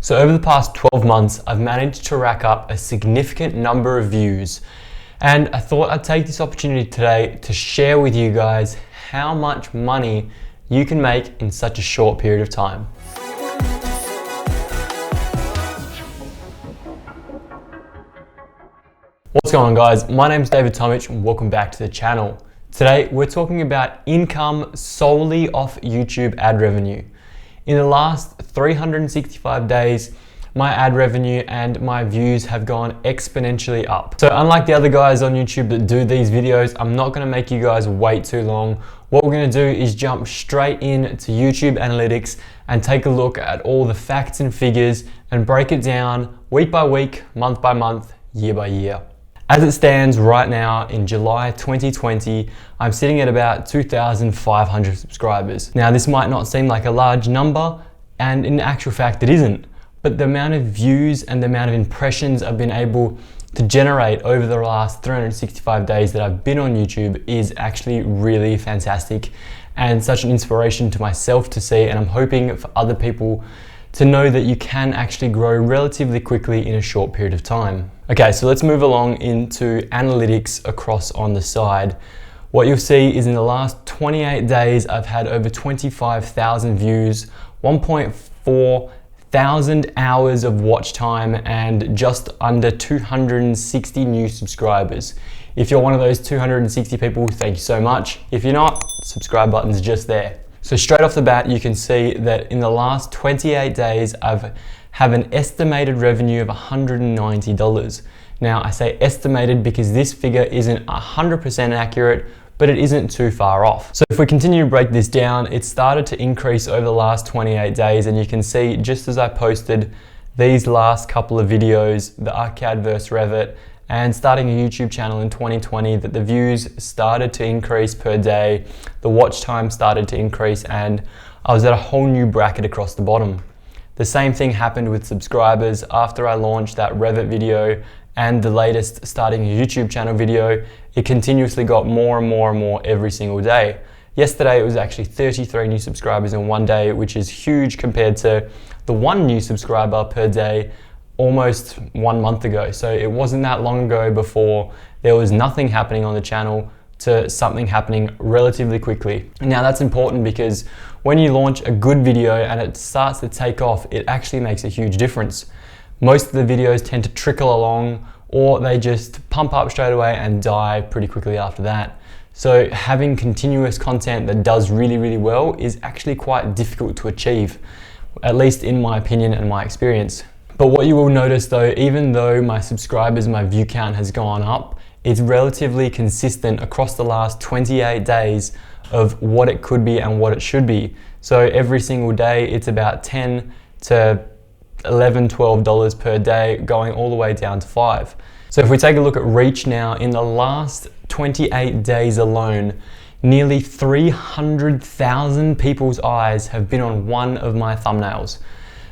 So over the past 12 months, I've managed to rack up a significant number of views. And I thought I'd take this opportunity today to share with you guys how much money you can make in such a short period of time. What's going on, guys? My name's David Tomich and welcome back to the channel. Today, we're talking about income solely off YouTube ad revenue. In the last 365 days, my ad revenue and my views have gone exponentially up. So unlike the other guys on YouTube that do these videos, I'm not gonna make you guys wait too long. What we're gonna do is jump straight into YouTube analytics and take a look at all the facts and figures and break it down week by week, month by month, year by year. As it stands right now in July 2020, I'm sitting at about 2,500 subscribers. Now this might not seem like a large number, and in actual fact it isn't, but the amount of views and the amount of impressions I've been able to generate over the last 365 days that I've been on YouTube is actually really fantastic and such an inspiration to myself to see, and I'm hoping for other people to know that you can actually grow relatively quickly in a short period of time. Okay, so let's move along into analytics across on the side. What you'll see is in the last 28 days, I've had over 25,000 views, 1.4 thousand hours of watch time, and just under 260 new subscribers. If you're one of those 260 people, thank you so much. If you're not, subscribe button's just there. So straight off the bat, you can see that in the last 28 days, I've have an estimated revenue of $190. Now I say estimated because this figure isn't 100% accurate, but it isn't too far off. So if we continue to break this down, it started to increase over the last 28 days, and you can see just as I posted these last couple of videos, the ArcCAD vs Revit, and starting a YouTube channel in 2020, that the views started to increase per day, the watch time started to increase, and I was at a whole new bracket across the bottom. The same thing happened with subscribers after I launched that Revit video and the latest starting a YouTube channel video. It continuously got more and more and more every single day. Yesterday it was actually 33 new subscribers in one day, which is huge compared to the 1 new subscriber per day almost 1 month ago. So it wasn't that long ago before there was nothing happening on the channel to something happening relatively quickly. Now that's important because when you launch a good video and it starts to take off, it actually makes a huge difference. Most of the videos tend to trickle along, or they just pump up straight away and die pretty quickly after that. So having continuous content that does really, really well is actually quite difficult to achieve, at least in my opinion and my experience. But what you will notice though, even though my subscribers, my view count has gone up, it's relatively consistent across the last 28 days of what it could be and what it should be. So every single day, it's about $10 to $11, $12 per day, going all the way down to $5. So if we take a look at reach now, in the last 28 days alone, nearly 300,000 people's eyes have been on one of my thumbnails.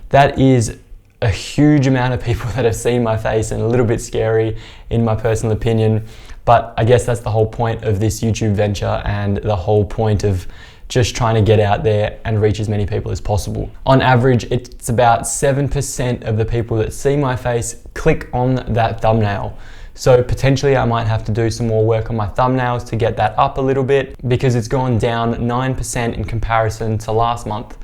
That is a huge amount of people that have seen my face, and a little bit scary in my personal opinion. But I guess that's the whole point of this YouTube venture and the whole point of just trying to get out there and reach as many people as possible. On average, it's about 7% of the people that see my face click on that thumbnail. So potentially I might have to do some more work on my thumbnails to get that up a little bit, because it's gone down 9% in comparison to last month,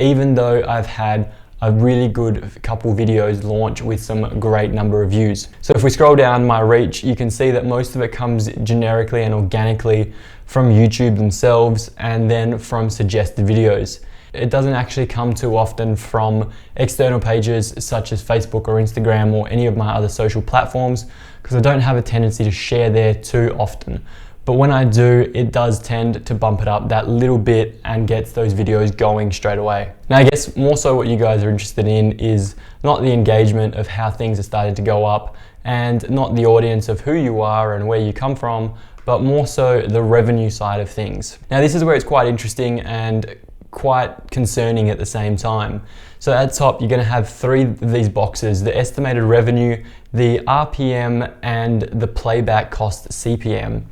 even though I've had a really good couple videos launch with some great number of views. So if we scroll down my reach, you can see that most of it comes generically and organically from YouTube themselves, and then from suggested videos. It doesn't actually come too often from external pages such as Facebook or Instagram or any of my other social platforms, because I don't have a tendency to share there too often. But when I do, it does tend to bump it up that little bit and gets those videos going straight away. Now I guess more so what you guys are interested in is not the engagement of how things are starting to go up, and not the audience of who you are and where you come from, but more so the revenue side of things. Now this is where it's quite interesting and quite concerning at the same time. So at the top, you're going to have 3 of these boxes: the estimated revenue, the RPM, and the playback cost CPM.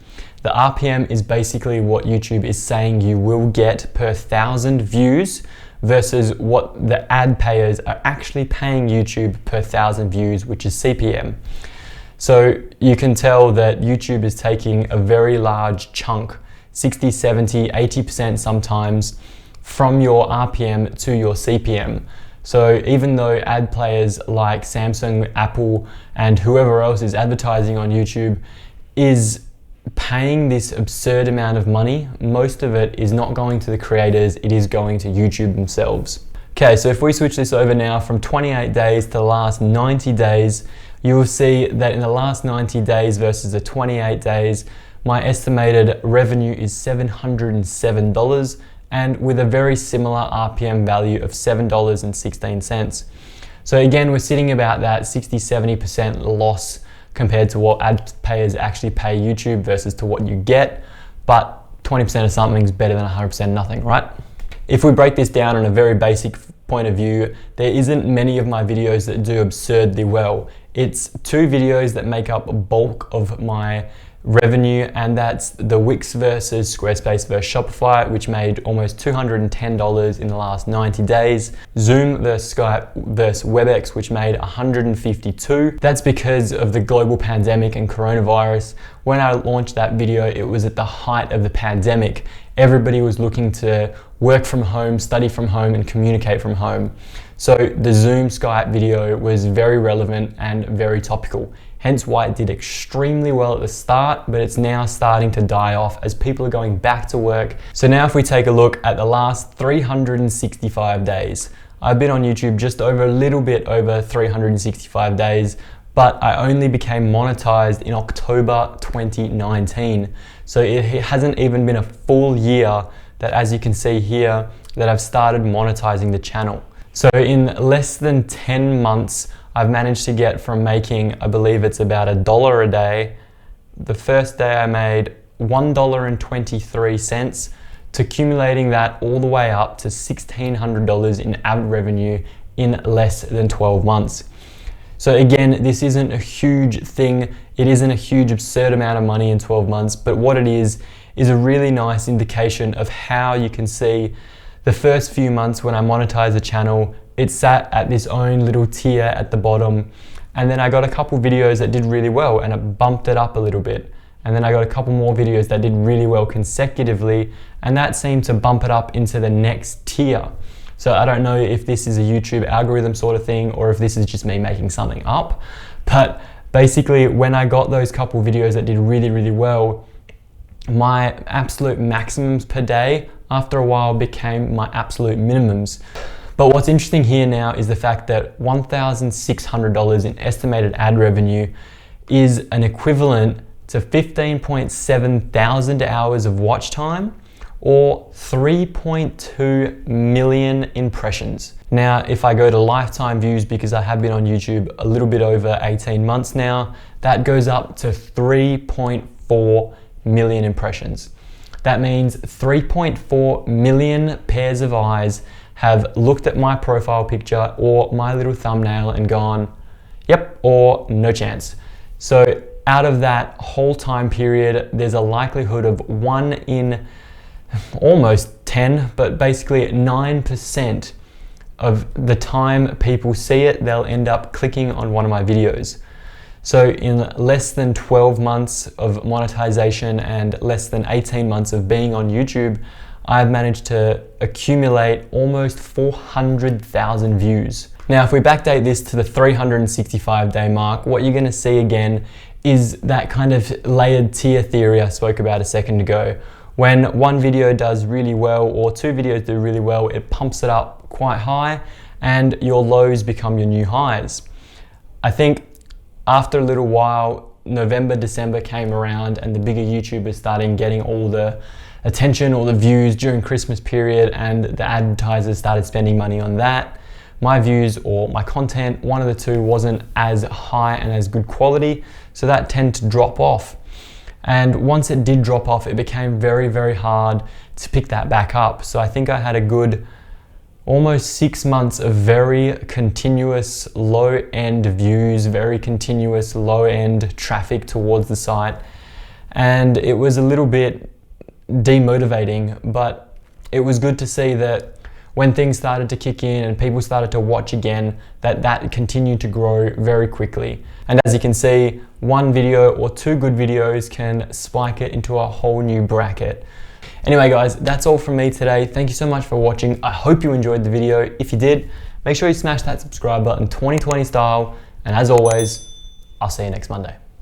The RPM is basically what YouTube is saying you will get per 1,000 views versus what the ad payers are actually paying YouTube per 1,000 views, which is CPM. So you can tell that YouTube is taking a very large chunk, 60, 70, 80% sometimes, from your RPM to your CPM. So even though ad players like Samsung, Apple, and whoever else is advertising on YouTube is paying this absurd amount of money, most of it is not going to the creators, it is going to YouTube themselves. Okay, so if we switch this over now from 28 days to the last 90 days, you will see that in the last 90 days versus the 28 days, my estimated revenue is $707, and with a very similar RPM value of $7.16. So again, we're sitting about that 60-70% loss compared to what ad payers actually pay YouTube versus to what you get, but 20% of something is better than 100% nothing, right? If we break this down on a very basic point of view, there isn't many of my videos that do absurdly well. It's 2 videos that make up a bulk of my revenue, and that's the Wix versus Squarespace versus Shopify, which made almost $210 in the last 90 days. Zoom versus Skype versus WebEx, which made $152. That's because of the global pandemic and coronavirus. When I launched that video, it was at the height of the pandemic. Everybody was looking to work from home, study from home, and communicate from home. So the Zoom Skype video was very relevant and very topical. Hence why it did extremely well at the start, but it's now starting to die off as people are going back to work. So now if we take a look at the last 365 days, I've been on YouTube just over a little bit over 365 days, but I only became monetized in October 2019. So it hasn't even been a full year that, as you can see here, that I've started monetizing the channel. So in less than 10 months, I've managed to get from making, I believe it's about $1 a day. The first day I made $1.23 to accumulating that all the way up to $1,600 in ad revenue in less than 12 months. So again, this isn't a huge thing. It isn't a huge absurd amount of money in 12 months, but what it is a really nice indication of how you can see the first few months when I monetized the channel, it sat at this own little tier at the bottom, and then I got a couple videos that did really well and it bumped it up a little bit, and then I got a couple more videos that did really well consecutively, and that seemed to bump it up into the next tier. So I don't know if this is a YouTube algorithm sort of thing or if this is just me making something up, but basically when I got those couple videos that did really, really well, my absolute maximums per day after a while became my absolute minimums. But what's interesting here now is the fact that $1,600 in estimated ad revenue is an equivalent to 15.7 thousand hours of watch time or 3.2 million impressions. Now, if I go to lifetime views, because I have been on YouTube a little bit over 18 months now, that goes up to 3.4 million impressions. That means 3.4 million pairs of eyes have looked at my profile picture or my little thumbnail and gone, yep, or no chance. So out of that whole time period, there's a likelihood of 1 in almost 10, but basically 9% of the time people see it, they'll end up clicking on one of my videos. So in less than 12 months of monetization and less than 18 months of being on YouTube, I've managed to accumulate almost 400,000 views. Now, if we backdate this to the 365 day mark, what you're gonna see again is that kind of layered tier theory I spoke about a second ago. When one video does really well or 2 videos do really well, it pumps it up quite high and your lows become your new highs. I think after a little while, November, December came around and the bigger YouTubers started getting all the attention, all the views during Christmas period, and the advertisers started spending money on that. My views or my content, one of the two, wasn't as high and as good quality, so that tended to drop off. And once it did drop off, it became very, very hard to pick that back up. So I think I had a good almost 6 months of very continuous low-end views, very continuous low-end traffic towards the site. And it was a little bit demotivating, but it was good to see that when things started to kick in and people started to watch again, that continued to grow very quickly. And as you can see, one video or two good videos can spike it into a whole new bracket. Anyway guys, that's all from me today. Thank you so much for watching. I hope you enjoyed the video. If you did, make sure you smash that subscribe button 2020 style. And as always, I'll see you next Monday.